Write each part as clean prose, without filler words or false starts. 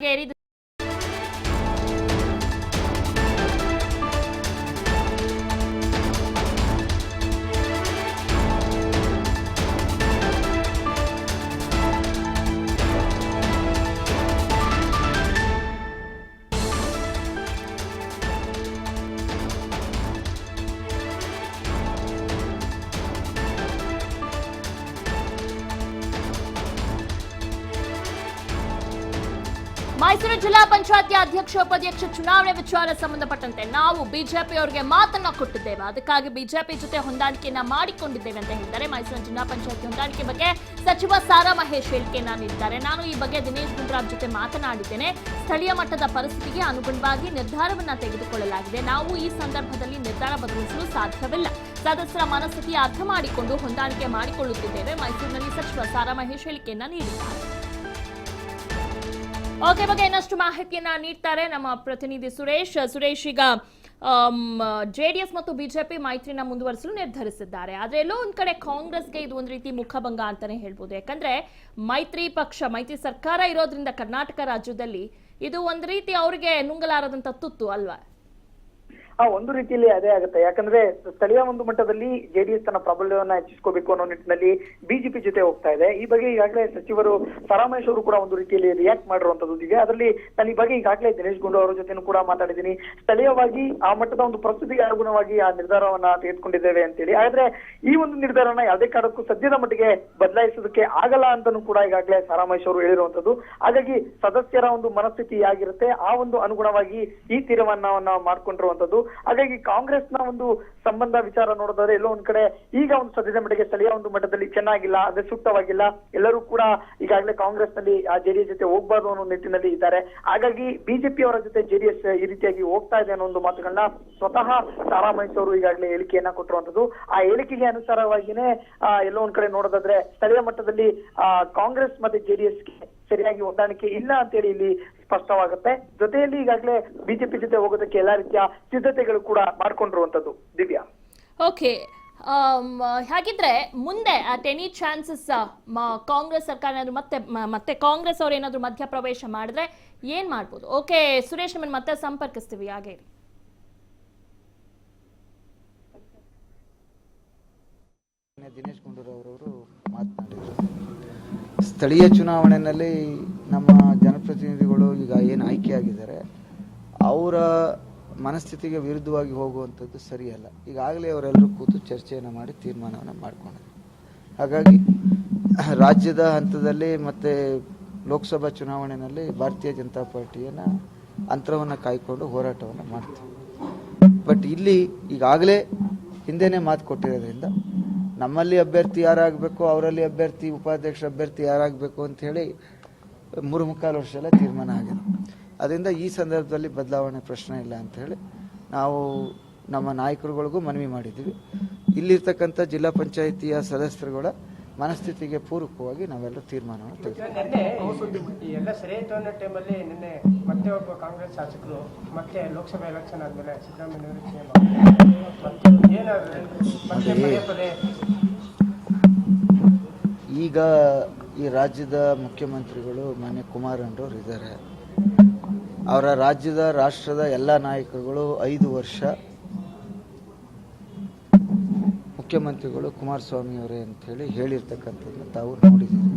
ಏರಿದ ಮೈಸೂರು ಜಿಲ್ಲಾ ಪಂಚಾಯತ್ ಅಧ್ಯಕ್ಷ ಉಪಾಧ್ಯಕ್ಷ ಚುನಾವಣೆ ವಿಚಾರ ಸಂಬಂಧಪಟ್ಟಂತೆ ನಾವು ಬಿಜೆಪಿಯವರಿಗೆ ಮಾತನ್ನ ಕೊಟ್ಟಿದ್ದೇವೆ, ಅದಕ್ಕಾಗಿ ಬಿಜೆಪಿ ಜೊತೆ ಹೊಂದಾಣಿಕೆಯನ್ನ ಮಾಡಿಕೊಂಡಿದ್ದೇವೆ ಅಂತ ಹೇಳಿದ್ದಾರೆ. ಮೈಸೂರು ಜಿಲ್ಲಾ ಪಂಚಾಯತ್ ಹೊಂದಾಣಿಕೆ ಬಗ್ಗೆ ಸಚಿವ ಸಾರಾ ಮಹೇಶ್ ಹೇಳಿಕೆಯನ್ನ ನೀಡಿದ್ದಾರೆ. ನಾನು ಈ ಬಗ್ಗೆ ದಿನೇಶ್ ಗುಂಡೂರಾವ್ ಜೊತೆ ಮಾತನಾಡಿದ್ದೇನೆ. ಸ್ಥಳೀಯ ಮಟ್ಟದ ಪರಿಸ್ಥಿತಿಗೆ ಅನುಗುಣವಾಗಿ ನಿರ್ಧಾರವನ್ನ ತೆಗೆದುಕೊಳ್ಳಲಾಗಿದೆ. ನಾವು ಈ ಸಂದರ್ಭದಲ್ಲಿ ನಿರ್ಧಾರ ಬದಲಿಸಲು ಸಾಧ್ಯವಿಲ್ಲ. ಸದಸ್ಯರ ಮನಸ್ಥಿತಿ ಅರ್ಥ ಮಾಡಿಕೊಂಡು ಹೊಂದಾಣಿಕೆ ಮಾಡಿಕೊಳ್ಳುತ್ತಿದ್ದೇವೆ. ಮೈಸೂರಿನಲ್ಲಿ ಸಚಿವ ಸಾರಾ ಮಹೇಶ್ ಹೇಳಿಕೆಯನ್ನ ನೀಡಿದ್ದಾರೆ. ಓಕೆ, ಬಗ್ಗೆ ಇನ್ನಷ್ಟು ಮಾಹಿತಿಯನ್ನ ನೀಡ್ತಾರೆ ನಮ್ಮ ಪ್ರತಿನಿಧಿ ಸುರೇಶ್. ಈಗ ಜೆಡಿಎಸ್ ಮತ್ತು ಬಿಜೆಪಿ ಮೈತ್ರಿನ ಮುಂದುವರಿಸಲು ನಿರ್ಧರಿಸಿದ್ದಾರೆ. ಆದ್ರೆ ಎಲ್ಲೋ ಒಂದ್ ಕಡೆ ಕಾಂಗ್ರೆಸ್ಗೆ ಇದು ಒಂದ್ ರೀತಿ ಮುಖಭಂಗ ಅಂತಾನೆ ಹೇಳ್ಬೋದು. ಯಾಕಂದ್ರೆ ಮೈತ್ರಿ ಸರ್ಕಾರ ಇರೋದ್ರಿಂದ ಕರ್ನಾಟಕ ರಾಜ್ಯದಲ್ಲಿ ಇದು ಒಂದ್ ರೀತಿ ಅವರಿಗೆ ನುಂಗಲಾರದಂತ ತುತ್ತು ಅಲ್ವಾ? ಒಂದು ರೀತಿಯಲ್ಲಿ ಅದೇ ಆಗುತ್ತೆ. ಯಾಕಂದ್ರೆ ಸ್ಥಳೀಯ ಒಂದು ಮಟ್ಟದಲ್ಲಿ ಜೆಡಿಎಸ್ ತನ್ನ ಪ್ರಾಬಲ್ಯವನ್ನ ಹೆಚ್ಚಿಸ್ಕೋಬೇಕು ಅನ್ನೋ ನಿಟ್ಟಿನಲ್ಲಿ ಬಿಜೆಪಿ ಜೊತೆ ಹೋಗ್ತಾ ಇದೆ. ಈ ಬಗ್ಗೆ ಈಗಾಗಲೇ ಸಚಿವರು ಸಾರಾ ಮಹೇಶ್ ಅವರು ಕೂಡ ಒಂದು ರೀತಿಯಲ್ಲಿ ರಿಯಾಕ್ಟ್ ಮಾಡಿರುವಂತದ್ದು ಇದೆ. ಅದರಲ್ಲಿ ನಾನು ಈ ಬಗ್ಗೆ ಈಗಾಗಲೇ ದಿನೇಶ್ ಗುಂಡೂರಾವ್ ಅವರ ಜೊತೆನೂ ಕೂಡ ಮಾತಾಡಿದ್ದೀನಿ. ಸ್ಥಳೀಯವಾಗಿ ಆ ಮಟ್ಟದ ಒಂದು ಪರಿಸ್ಥಿತಿಗೆ ಅನುಗುಣವಾಗಿ ಆ ನಿರ್ಧಾರವನ್ನ ತೆಗೆದುಕೊಂಡಿದ್ದೇವೆ ಅಂತೇಳಿ. ಆದ್ರೆ ಈ ಒಂದು ನಿರ್ಧಾರನ ಯಾವುದೇ ಕಾರಣಕ್ಕೂ ಸದ್ಯದ ಮಟ್ಟಿಗೆ ಬದಲಾಯಿಸೋದಕ್ಕೆ ಆಗಲ್ಲ ಅಂತಾನೂ ಕೂಡ ಈಗಾಗಲೇ ಸಾರಾ ಮಹೇಶ್ ಅವರು ಹೇಳಿರುವಂತದ್ದು. ಹಾಗಾಗಿ ಸದಸ್ಯರ ಒಂದು ಮನಸ್ಥಿತಿ ಆಗಿರುತ್ತೆ, ಆ ಒಂದು ಅನುಗುಣವಾಗಿ ಈ ತೀರ್ಮಾನವನ್ನ ಮಾಡ್ಕೊಂಡಿರುವಂತದ್ದು. ಹಾಗಾಗಿ ಕಾಂಗ್ರೆಸ್ನ ಒಂದು ಸಂಬಂಧ ವಿಚಾರ ನೋಡೋದಾದ್ರೆ ಎಲ್ಲೋ ಒಂದ್ ಕಡೆ ಈಗ ಒಂದು ಸದ್ಯದ ಮಟ್ಟಿಗೆ ಸ್ಥಳೀಯ ಒಂದು ಮಟ್ಟದಲ್ಲಿ ಚೆನ್ನಾಗಿಲ್ಲ, ಅದೇ ಸೂಕ್ತವಾಗಿಲ್ಲ. ಎಲ್ಲರೂ ಕೂಡ ಈಗಾಗಲೇ ಕಾಂಗ್ರೆಸ್ ನಲ್ಲಿ ಆ ಜೆಡಿಎಸ್ ಜೊತೆ ಹೋಗ್ಬಾರ್ದು ಅನ್ನೋ ನಿಟ್ಟಿನಲ್ಲಿ ಇದ್ದಾರೆ. ಹಾಗಾಗಿ ಬಿಜೆಪಿ ಅವರ ಜೊತೆ ಜೆಡಿಎಸ್ ಈ ರೀತಿಯಾಗಿ ಹೋಗ್ತಾ ಇದೆ ಅನ್ನೋ ಒಂದು ಮಾತುಗಳನ್ನ ಸ್ವತಃ ಸಾರಾ ಮಹೇಶ್ ಅವರು ಈಗಾಗಲೇ ಹೇಳಿಕೆಯನ್ನ ಕೊಟ್ಟಿರುವಂತದ್ದು. ಆ ಹೇಳಿಕೆಗೆ ಅನುಸಾರವಾಗಿನೇ ಎಲ್ಲೋ ಒಂದ್ ಕಡೆ ನೋಡೋದಾದ್ರೆ ಸ್ಥಳೀಯ ಮಟ್ಟದಲ್ಲಿ ಕಾಂಗ್ರೆಸ್ ಮತ್ತೆ ಜೆಡಿಎಸ್ಗೆ ಸರಿಯಾಗಿ ಹೊಂದಾಣಿಕೆ ಇಲ್ಲ ಅಂತೇಳಿ ಇಲ್ಲಿ ಸ್ಪಷ್ಟವಾಗುತ್ತೆ. ಜೊತೆಯಲ್ಲಿ ಈಗಾಗಲೇ ಬಿಜೆಪಿ ಜೊತೆ ಹೋಗೋದಕ್ಕೆ ಎಲ್ಲಾ ರೀತಿಯ ಸಿದ್ಧತೆಗಳು ಕೂಡ ಮಾಡ್ಕೊಂಡಿರುವಂತದ್ದು. ದಿವ್ಯಾ, ಓಕೆ, ಹಾಗಿದ್ರೆ ಮುಂದೆ ಅಟ್ ಎನಿ ಚಾನ್ಸಸ್ ಕಾಂಗ್ರೆಸ್ ಸರ್ಕಾರ ಏನಾದ್ರು ಮತ್ತೆ ಕಾಂಗ್ರೆಸ್ ಅವ್ರು ಏನಾದ್ರು ಮಧ್ಯಪ್ರವೇಶ ಮಾಡಿದ್ರೆ ಏನ್ ಮಾಡ್ಬೋದು? ಓಕೆ ಸುರೇಶ್, ನಿಮ್ಮನ್ನ ಮತ್ತೆ ಸಂಪರ್ಕಿಸ್ತೀವಿ. ಹಾಗೆ ದಿನೇಶ್ ಗುಂಡೂರಾವ್ ಅವರು ಮಾತನಾಡಿದರು. ಸ್ಥಳೀಯ ಚುನಾವಣೆಯಲ್ಲಿ ನಮ್ಮ ಜನಪ್ರತಿನಿಧಿಗಳು ಈಗ ಏನು ಆಯ್ಕೆಯಾಗಿದ್ದಾರೆ ಅವರ ಮನಸ್ಥಿತಿಗೆ ವಿರುದ್ಧವಾಗಿ ಹೋಗುವಂಥದ್ದು ಸರಿಯಲ್ಲ. ಈಗಾಗಲೇ ಅವರೆಲ್ಲರೂ ಕೂತು ಚರ್ಚೆಯನ್ನು ಮಾಡಿ ತೀರ್ಮಾನವನ್ನು ಮಾಡಿಕೊಂಡಿದ್ದಾರೆ. ಹಾಗಾಗಿ ರಾಜ್ಯದ ಹಂತದಲ್ಲಿ ಮತ್ತು ಲೋಕಸಭಾ ಚುನಾವಣೆಯಲ್ಲಿ ಭಾರತೀಯ ಜನತಾ ಪಾರ್ಟಿಯನ್ನು ಅಂತರವನ್ನು ಕಾಯ್ಕೊಂಡು ಹೋರಾಟವನ್ನು ಮಾಡ್ತೀವಿ. ಬಟ್ ಇಲ್ಲಿ ಈಗಾಗಲೇ ಹಿಂದೆನೇ ಮಾತು ಕೊಟ್ಟಿರೋದ್ರಿಂದ ನಮ್ಮಲ್ಲಿ ಅಭ್ಯರ್ಥಿ ಯಾರಾಗಬೇಕು, ಅವರಲ್ಲಿ ಅಭ್ಯರ್ಥಿ ಉಪಾಧ್ಯಕ್ಷ ಅಭ್ಯರ್ಥಿ ಯಾರಾಗಬೇಕು ಅಂತ ಹೇಳಿ 3.25 ವರ್ಷ ಎಲ್ಲ ತೀರ್ಮಾನ ಆಗಿದೆ. ಅದರಿಂದ ಈ ಸಂದರ್ಭದಲ್ಲಿ ಬದಲಾವಣೆ ಪ್ರಶ್ನೆ ಇಲ್ಲ ಅಂತ ಹೇಳಿ ನಾವು ನಮ್ಮ ನಾಯಕರುಗಳಿಗೂ ಮನವಿ ಮಾಡಿದ್ದೀವಿ. ಇಲ್ಲಿರ್ತಕ್ಕಂಥ ಜಿಲ್ಲಾ ಪಂಚಾಯಿತಿಯ ಸದಸ್ಯರುಗಳ ಮನಸ್ಥಿತಿಗೆ ಪೂರಕವಾಗಿ ನಾವೆಲ್ಲ ತೀರ್ಮಾನವನ್ನು ತೆಗೆದುಕೊಂಡಿದ್ದೀವಿ. ಎಲ್ಲ ಸರಿ ಇತ್ತು ಅನ್ನೋ ಟೈಮಲ್ಲಿ ನಿನ್ನೆ ಮತ್ತೆ ಒಬ್ಬ ಕಾಂಗ್ರೆಸ್ ಶಾಸಕರು ಮತ್ತೆ ಲೋಕಸಭಾ ಎಲೆಕ್ಷನ್ ಆದ್ಮೇಲೆ ಈಗ ಈ ರಾಜ್ಯದ ಮುಖ್ಯಮಂತ್ರಿಗಳು ಮಾನ್ಯ ಕುಮಾರಣ್ಣರವರು ಇದ್ದಾರೆ. ಅವರ ರಾಜ್ಯದ ರಾಷ್ಟ್ರದ ಎಲ್ಲ ನಾಯಕರುಗಳು 5 ವರ್ಷ ಮುಖ್ಯಮಂತ್ರಿಗಳು ಕುಮಾರಸ್ವಾಮಿ ಅವರೇ ಅಂತ ಹೇಳಿ ಹೇಳಿರ್ತಕ್ಕಂಥದ್ದನ್ನ ತಾವು ನೋಡಿದ್ದೀರಿ.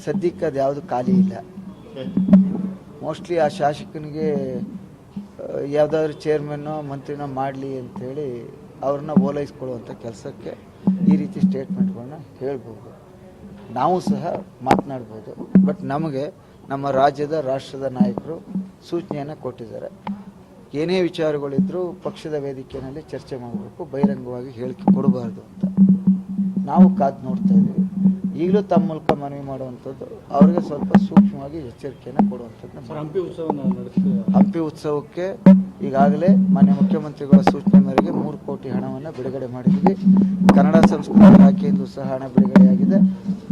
ಸದ್ಯಕ್ಕೆ ಅದು ಯಾವುದು ಖಾಲಿ ಇಲ್ಲ. ಮೋಸ್ಟ್ಲಿ ಆ ಶಾಸಕನಿಗೆ ಯಾವುದಾದ್ರೂ ಚೇರ್ಮನ್ನೋ ಮಂತ್ರಿನೋ ಮಾಡಲಿ ಅಂಥೇಳಿ ಅವ್ರನ್ನ ಓಲೈಸ್ಕೊಳ್ಳುವಂಥ ಕೆಲಸಕ್ಕೆ ಈ ರೀತಿ ಸ್ಟೇಟ್ಮೆಂಟ್ಗಳನ್ನ ಹೇಳ್ಬೋದು. ನಾವು ಸಹ ಮಾತನಾಡ್ಬೋದು. ಬಟ್ ನಮಗೆ ನಮ್ಮ ರಾಷ್ಟ್ರದ ನಾಯಕರು ಸೂಚನೆಯನ್ನು ಕೊಟ್ಟಿದ್ದಾರೆ. ಏನೇ ವಿಚಾರಗಳಿದ್ರೂ ಪಕ್ಷದ ವೇದಿಕೆಯಲ್ಲಿ ಚರ್ಚೆ ಮಾಡಬೇಕು, ಬಹಿರಂಗವಾಗಿ ಹೇಳಿಕೆ ಕೊಡಬಾರ್ದು ಅಂತ ನಾವು ಕಾದು ನೋಡ್ತಾ ಇದ್ದೀವಿ. ಈಗಲೂ ತಮ್ಮ ಮೂಲಕ ಮನವಿ ಮಾಡುವಂಥದ್ದು ಅವರಿಗೆ ಸ್ವಲ್ಪ ಸೂಕ್ಷ್ಮವಾಗಿ ಎಚ್ಚರಿಕೆಯನ್ನು ಕೊಡುವಂಥದ್ದು. ಹಂಪಿ ಉತ್ಸವಕ್ಕೆ ಈಗಾಗಲೇ ಮಾನ್ಯ ಮುಖ್ಯಮಂತ್ರಿಗಳ ಸೂಚನೆ ಮೇರೆಗೆ 3 ಕೋಟಿ ಹಣವನ್ನು ಬಿಡುಗಡೆ ಮಾಡಿದ್ವಿ. ಕನ್ನಡ ಸಂಸ್ಕೃತಿ ಇಲಾಖೆಯಿಂದ ಸಹ ಹಣ ಬಿಡುಗಡೆಯಾಗಿದೆ.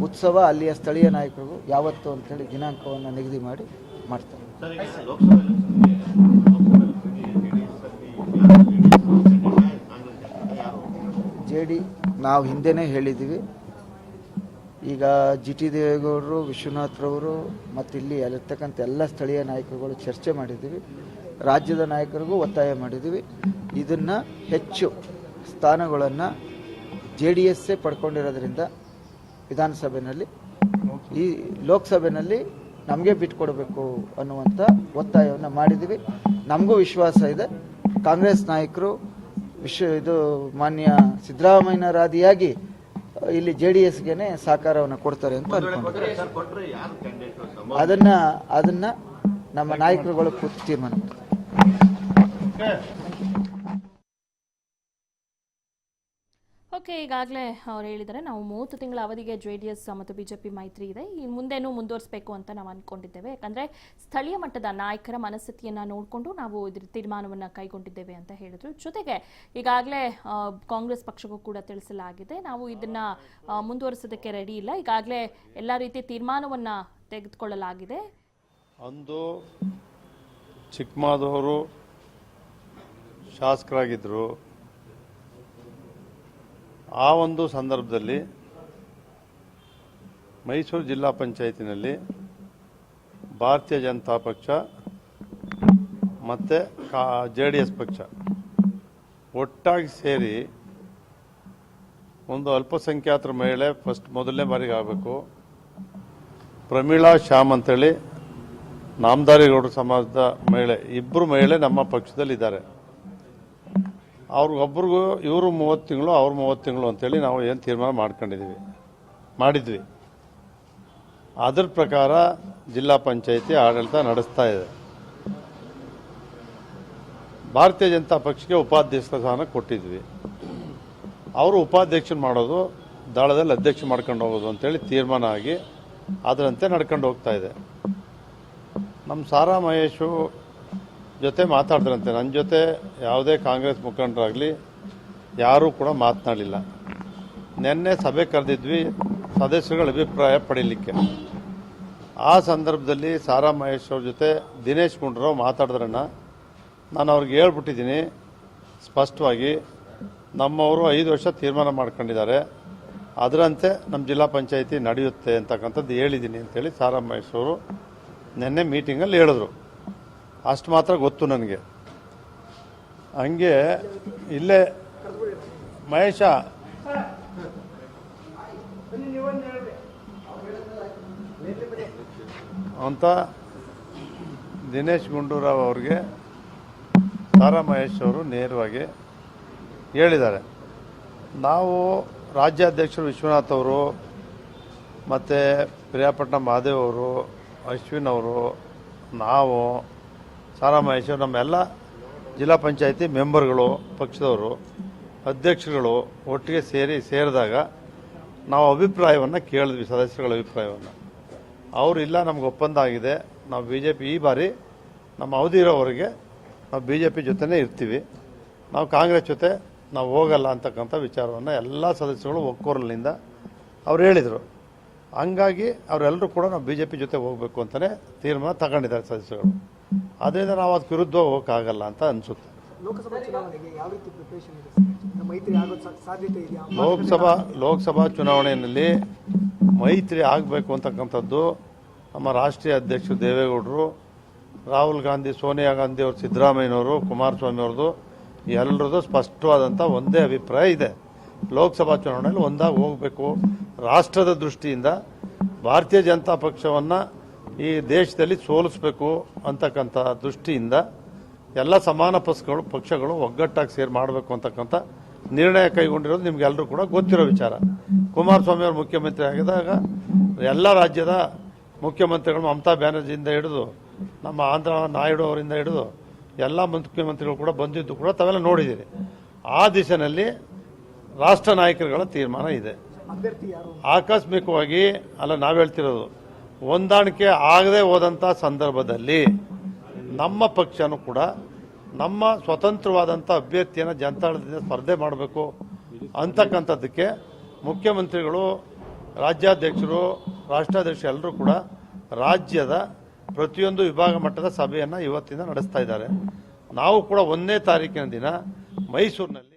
ಉತ್ಸವ ಅಲ್ಲಿಯ ಸ್ಥಳೀಯ ನಾಯಕರು ಯಾವತ್ತು ಅಂತೇಳಿ ದಿನಾಂಕವನ್ನು ನಿಗದಿ ಮಾಡಿ ಮಾಡ್ತಾರೆ. ನಾವು ಹಿಂದೆನೇ ಹೇಳಿದ್ದೀವಿ, ಈಗ ಜಿ ಟಿ ದೇವೇಗೌಡರು, ವಿಶ್ವನಾಥ್ರವರು ಮತ್ತು ಇಲ್ಲಿ ಅಲ್ಲಿರ್ತಕ್ಕಂಥ ಎಲ್ಲ ಸ್ಥಳೀಯ ನಾಯಕರುಗಳು ಚರ್ಚೆ ಮಾಡಿದ್ದೀವಿ. ರಾಜ್ಯದ ನಾಯಕರಿಗೂ ಒತ್ತಾಯ ಮಾಡಿದ್ದೀವಿ. ಇದನ್ನು ಹೆಚ್ಚು ಸ್ಥಾನಗಳನ್ನು JDS ಪಡ್ಕೊಂಡಿರೋದ್ರಿಂದ ವಿಧಾನಸಭೆಯಲ್ಲಿ ಈ ಲೋಕಸಭೆಯಲ್ಲಿ ನಮಗೆ ಬಿಟ್ಕೊಡ್ಬೇಕು ಅನ್ನುವಂಥ ಒತ್ತಾಯವನ್ನು ಮಾಡಿದ್ದೀವಿ. ನಮಗೂ ವಿಶ್ವಾಸ ಇದೆ ಕಾಂಗ್ರೆಸ್ ನಾಯಕರು ಇದು ಮಾನ್ಯ ಸಿದ್ದರಾಮಯ್ಯರಾದಿಯಾಗಿ ಇಲ್ಲಿ JDSಗೆ ಸಹಕಾರವನ್ನು ಕೊಡ್ತಾರೆ ಅಂತ ಅನ್ಕೊಂಡಿದ್ದಾರೆ. ಅದನ್ನ ನಮ್ಮ ನಾಯಕರುಗಳು ಕೂತು ತೀರ್ಮಾನ ಮಾಡ್ತಾರೆ. ಓಕೆ, ಈಗಾಗಲೇ ಅವ್ರು ಹೇಳಿದ್ದಾರೆ ನಾವು 30 ತಿಂಗಳ ಅವಧಿಗೆ JDS ಮತ್ತು BJP ಮೈತ್ರಿ ಇದೆ, ಈ ಮುಂದೆನೂ ಮುಂದುವರಿಸಬೇಕು ಅಂತ ನಾವು ಅಂದ್ಕೊಂಡಿದ್ದೇವೆ. ಯಾಕಂದರೆ ಸ್ಥಳೀಯ ಮಟ್ಟದ ನಾಯಕರ ಮನಸ್ಥಿತಿಯನ್ನು ನೋಡಿಕೊಂಡು ನಾವು ಇದ್ರ ತೀರ್ಮಾನವನ್ನು ಕೈಗೊಂಡಿದ್ದೇವೆ ಅಂತ ಹೇಳಿದ್ರು. ಜೊತೆಗೆ ಈಗಾಗಲೇ ಕಾಂಗ್ರೆಸ್ ಪಕ್ಷಕ್ಕೂ ಕೂಡ ತಿಳಿಸಲಾಗಿದೆ, ನಾವು ಇದನ್ನು ಮುಂದುವರಿಸೋದಕ್ಕೆ ರೆಡಿ ಇಲ್ಲ, ಈಗಾಗಲೇ ಎಲ್ಲ ರೀತಿಯ ತೀರ್ಮಾನವನ್ನು ತೆಗೆದುಕೊಳ್ಳಲಾಗಿದೆ. ಅಂದು ಚಿಕ್ಕಮಾದವರು ಶಾಸಕರಾಗಿದ್ದರು. ಆ ಒಂದು ಸಂದರ್ಭದಲ್ಲಿ ಮೈಸೂರು ಜಿಲ್ಲಾ ಪಂಚಾಯತಿನಲ್ಲಿ ಭಾರತೀಯ ಜನತಾ ಪಕ್ಷ ಮತ್ತು JDS ಪಕ್ಷ ಒಟ್ಟಾಗಿ ಸೇರಿ ಒಂದು ಅಲ್ಪಸಂಖ್ಯಾತರ ಮಹಿಳೆ ಮೊದಲನೇ ಬಾರಿಗೆ ಆಗಬೇಕು. ಪ್ರಮೀಳಾ ಶ್ಯಾಮ್ ಅಂತೇಳಿ ನಾಮದಾರಿಗೌಡರ ಸಮಾಜದ ಮಹಿಳೆ, ಇಬ್ಬರು ಮಹಿಳೆ ನಮ್ಮ ಪಕ್ಷದಲ್ಲಿದ್ದಾರೆ. ಅವ್ರಿಗೊಬ್ಬರಿಗೂ ಇವರು 30 ತಿಂಗಳು ಅವ್ರು 30 ತಿಂಗಳು ಅಂತೇಳಿ ನಾವು ಏನು ತೀರ್ಮಾನ ಮಾಡಿದ್ವಿ. ಅದರ ಪ್ರಕಾರ ಜಿಲ್ಲಾ ಪಂಚಾಯತಿ ಆಡಳಿತ ನಡೆಸ್ತಾ ಇದೆ. ಭಾರತೀಯ ಜನತಾ ಪಕ್ಷಕ್ಕೆ ಉಪಾಧ್ಯಕ್ಷ ಸ್ಥಾನ ಕೊಟ್ಟಿದ್ವಿ. ಅವರು ಉಪಾಧ್ಯಕ್ಷ ಮಾಡೋದು, ದಳದಲ್ಲಿ ಅಧ್ಯಕ್ಷ ಮಾಡ್ಕೊಂಡು ಹೋಗೋದು ಅಂತೇಳಿ ತೀರ್ಮಾನ ಆಗಿ ಅದರಂತೆ ನಡ್ಕೊಂಡು ಹೋಗ್ತಾ ಇದೆ. ನಮ್ಮ ಸಾರಾ ಮಹೇಶು ಜೊತೆ ಮಾತಾಡಿದ್ರಂತೆ. ನನ್ನ ಜೊತೆ ಯಾವುದೇ ಕಾಂಗ್ರೆಸ್ ಮುಖಂಡರಾಗಲಿ ಯಾರೂ ಕೂಡ ಮಾತನಾಡಲಿಲ್ಲ. ನಿನ್ನೆ ಸಭೆ ಕರೆದಿದ್ವಿ ಸದಸ್ಯರುಗಳ ಅಭಿಪ್ರಾಯ ಪಡೀಲಿಕ್ಕೆ. ಆ ಸಂದರ್ಭದಲ್ಲಿ ಸಾರಾ ಮಹೇಶ್ ಅವ್ರ ಜೊತೆ ದಿನೇಶ್ ಗುಂಡೂರಾವ್ ಮಾತಾಡಿದ್ರಣ್ಣ. ನಾನು ಅವ್ರಿಗೆ ಹೇಳ್ಬಿಟ್ಟಿದ್ದೀನಿ ಸ್ಪಷ್ಟವಾಗಿ, ನಮ್ಮವರು 5 ವರ್ಷ ತೀರ್ಮಾನ ಮಾಡ್ಕೊಂಡಿದ್ದಾರೆ, ಅದರಂತೆ ನಮ್ಮ ಜಿಲ್ಲಾ ಪಂಚಾಯತಿ ನಡೆಯುತ್ತೆ ಅಂತಕ್ಕಂಥದ್ದು ಹೇಳಿದ್ದೀನಿ ಅಂತೇಳಿ ಸಾರಾ ಮಹೇಶ್ ಅವರು ನಿನ್ನೆ ಮೀಟಿಂಗಲ್ಲಿ ಹೇಳಿದ್ರು. ಅಷ್ಟು ಮಾತ್ರ ಗೊತ್ತು ನನಗೆ. ಹಂಗೆ ಇಲ್ಲೇ ಮಹೇಶ ಅಂತ ದಿನೇಶ್ ಗುಂಡೂರಾವ್ ಅವ್ರಿಗೆ ಸಾರಾ ಮಹೇಶ್ ಅವರು ನೇರವಾಗಿ ಹೇಳಿದ್ದಾರೆ. ನಾವು ರಾಜ್ಯಾಧ್ಯಕ್ಷರು ವಿಶ್ವನಾಥ್ ಅವರು ಮತ್ತು ಪ್ರಿಯಾಪಟ್ಟಣ ಮಹಾದೇವ್ ಅವರು, ಅಶ್ವಿನ್ ಅವರು, ನಾವು ಸಾರಾ ಮಹೇಶ್ ನಮ್ಮೆಲ್ಲ ಜಿಲ್ಲಾ ಪಂಚಾಯತಿ ಮೆಂಬರ್ಗಳು, ಪಕ್ಷದವರು, ಅಧ್ಯಕ್ಷರುಗಳು ಒಟ್ಟಿಗೆ ಸೇರಿದಾಗ ನಾವು ಅಭಿಪ್ರಾಯವನ್ನು ಕೇಳಿದ್ವಿ, ಸದಸ್ಯರುಗಳ ಅಭಿಪ್ರಾಯವನ್ನು. ಅವರು ಇಲ್ಲ ನಮ್ಗೆ ಒಪ್ಪಂದ ಆಗಿದೆ, ನಾವು BJP ಈ ಬಾರಿ ನಮ್ಮ ಅವಧಿ ಇರೋವರೆಗೆ ನಾವು BJP ಜೊತೆನೇ ಇರ್ತೀವಿ, ನಾವು ಕಾಂಗ್ರೆಸ್ ಜೊತೆ ನಾವು ಹೋಗಲ್ಲ ಅಂತಕ್ಕಂಥ ವಿಚಾರವನ್ನು ಎಲ್ಲ ಸದಸ್ಯರುಗಳು ಒಕ್ಕೊರಲಿನಿಂದ ಅವ್ರು ಹೇಳಿದರು. ಹಂಗಾಗಿ ಅವರೆಲ್ಲರೂ ಕೂಡ ನಾವು BJP ಜೊತೆ ಹೋಗಬೇಕು ಅಂತಲೇ ತೀರ್ಮಾನ ತಗೊಂಡಿದ್ದಾರೆ ಸದಸ್ಯರುಗಳು. ಅದರಿಂದ ನಾವು ಅದಕ್ಕೆ ವಿರುದ್ಧ ಹೋಗೋಕ್ಕಾಗಲ್ಲ ಅಂತ ಅನಿಸುತ್ತೆ. ಲೋಕಸಭಾ ಚುನಾವಣೆಯಲ್ಲಿ ಮೈತ್ರಿ ಆಗಬೇಕು ಅಂತಕ್ಕಂಥದ್ದು ನಮ್ಮ ರಾಷ್ಟ್ರೀಯ ಅಧ್ಯಕ್ಷರು ದೇವೇಗೌಡರು, ರಾಹುಲ್ ಗಾಂಧಿ, ಸೋನಿಯಾ ಗಾಂಧಿ ಅವರು, ಸಿದ್ದರಾಮಯ್ಯನವರು, ಕುಮಾರಸ್ವಾಮಿ ಅವ್ರದ್ದು ಎಲ್ಲರದ್ದು ಸ್ಪಷ್ಟವಾದಂಥ ಒಂದೇ ಅಭಿಪ್ರಾಯ ಇದೆ. ಲೋಕಸಭಾ ಚುನಾವಣೆಯಲ್ಲಿ ಒಂದಾಗಿ ಹೋಗಬೇಕು. ರಾಷ್ಟ್ರದ ದೃಷ್ಟಿಯಿಂದ ಭಾರತೀಯ ಜನತಾ ಪಕ್ಷವನ್ನು ಈ ದೇಶದಲ್ಲಿ ಸೋಲಿಸಬೇಕು ಅಂತಕ್ಕಂಥ ದೃಷ್ಟಿಯಿಂದ ಎಲ್ಲ ಸಮಾನ ಪಕ್ಷಗಳು ಒಗ್ಗಟ್ಟಾಗಿ ಸೇರಿ ಮಾಡಬೇಕು ಅಂತಕ್ಕಂಥ ನಿರ್ಣಯ ಕೈಗೊಂಡಿರೋದು ನಿಮಗೆಲ್ಲರೂ ಕೂಡ ಗೊತ್ತಿರೋ ವಿಚಾರ. ಕುಮಾರಸ್ವಾಮಿ ಅವರು ಮುಖ್ಯಮಂತ್ರಿ ಆಗಿದಾಗ ಎಲ್ಲ ರಾಜ್ಯದ ಮುಖ್ಯಮಂತ್ರಿಗಳು ಮಮತಾ ಬ್ಯಾನರ್ಜಿಯಿಂದ ಹಿಡಿದು ನಮ್ಮ ಆಂಧ್ರ ನಾಯ್ಡು ಅವರಿಂದ ಹಿಡಿದು ಎಲ್ಲ ಮುಖ್ಯಮಂತ್ರಿಗಳು ಕೂಡ ಬಂದಿದ್ದು ಕೂಡ ತಾವೆಲ್ಲ ನೋಡಿದ್ದೀರಿ. ಆ ದಿಶೆಯಲ್ಲಿ ರಾಷ್ಟ್ರ ನಾಯಕರುಗಳ ತೀರ್ಮಾನ ಇದೆ. ಆಕಸ್ಮಿಕವಾಗಿ ಅಲ್ಲ, ನಾವು ಹೇಳ್ತಿರೋದು ಹೊಂದಾಣಿಕೆ ಆಗದೆ ಹೋದಂಥ ಸಂದರ್ಭದಲ್ಲಿ ನಮ್ಮ ಪಕ್ಷನೂ ಕೂಡ ನಮ್ಮ ಸ್ವತಂತ್ರವಾದಂಥ ಅಭ್ಯರ್ಥಿಯನ್ನು ಜನತಾದಳದಿಂದ ಸ್ಪರ್ಧೆ ಮಾಡಬೇಕು ಅಂತಕ್ಕಂಥದ್ದಕ್ಕೆ ಮುಖ್ಯಮಂತ್ರಿಗಳು, ರಾಜ್ಯಾಧ್ಯಕ್ಷರು, ರಾಷ್ಟ್ರಾಧ್ಯಕ್ಷರು ಎಲ್ಲರೂ ಕೂಡ ರಾಜ್ಯದ ಪ್ರತಿಯೊಂದು ವಿಭಾಗ ಮಟ್ಟದ ಸಭೆಯನ್ನು ಇವತ್ತಿಂದ ನಡೆಸ್ತಾ ಇದ್ದಾರೆ. ನಾವು ಕೂಡ 1ನೇ ತಾರೀಕಿನ ದಿನ ಮೈಸೂರಿನಲ್ಲಿ